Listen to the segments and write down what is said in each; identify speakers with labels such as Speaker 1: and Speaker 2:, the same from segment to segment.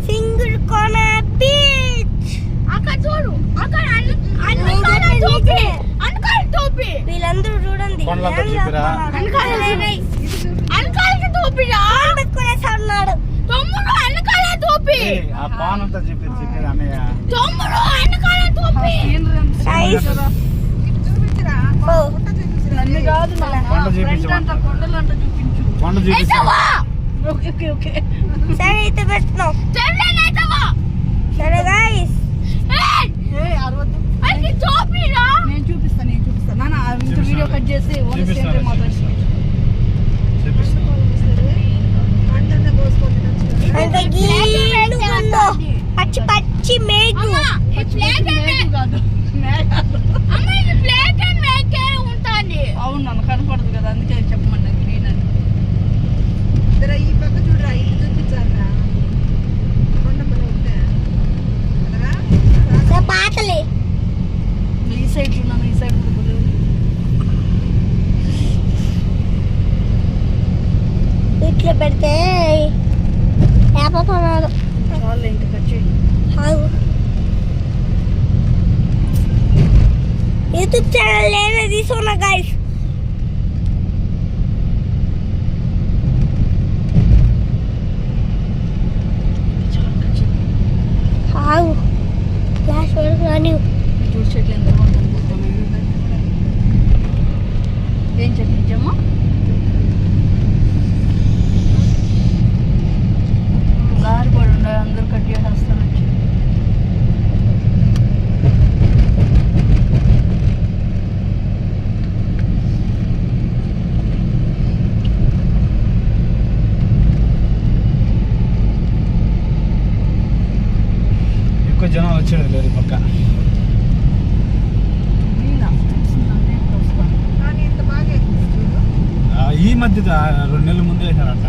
Speaker 1: Single కోన beach.
Speaker 2: అక్కడ చూడు, అక్కడ టోపీ
Speaker 1: వీళ్ళందరూ చూడండి
Speaker 2: అనకాలకి టోపీరా
Speaker 1: పెట్టుకునేస్తున్నాడు
Speaker 2: తమ్ముడు. అనకాల టోపీ తమ్ముడు, అనకాల టోపీ.
Speaker 1: సరే అయితే పెట్టినాం. సరే గైస్
Speaker 2: నేను చూపిస్తాను నాన్న. వీడియో కట్ చేసి
Speaker 1: పచ్చి పచ్చి మేకు
Speaker 2: కాదు. అవును నన్ను కనపడదు కదా, అందుకే చెప్పమన్నా గ్రీన్ అని.
Speaker 3: ఈ పక్క చూడరా, ఇటు చూపించారా
Speaker 1: పాటలే.
Speaker 2: ఈ సైడ్ చూడను, ఈ సైడ్
Speaker 1: ఇట్లా పెడితే వేపన్నారు.
Speaker 2: వాళ్ళు ఇంటికి వచ్చి
Speaker 1: యూట్యూబ్ ఛానల్ నేనే తీసుకున్నా గైస్. లాస్ట్ వరకు రాని
Speaker 2: చూడు చెట్లు ఎంత బాగుంటుంది. ఏం చెట్లు నిజమా? దారి పడి ఉండాలి, అందరూ కట్ చేసేస్తారు వచ్చి.
Speaker 4: ఎక్కువ జనాలు వచ్చేది లేదు పక్క. ఈ మధ్య 2 నెలల ముందే వేసారంట.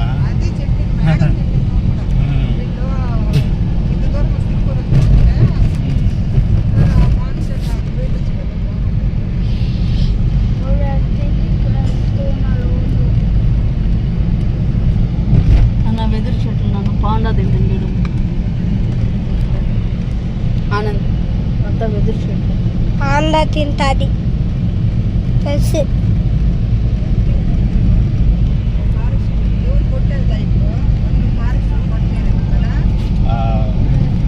Speaker 2: అన్న వెదురు చెట్లు నన్ను పాండా తింటుంది. ఆనంద్ అంతా వెదురు చెట్లు
Speaker 1: పాండా తింటుంది తెలుసు.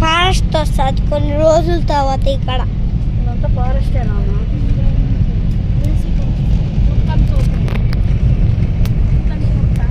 Speaker 1: ఫారెస్ట్ వస్తుంది కొన్ని రోజుల తర్వాత. ఇక్కడ
Speaker 2: ఇదంతా ఫారెస్టేనా?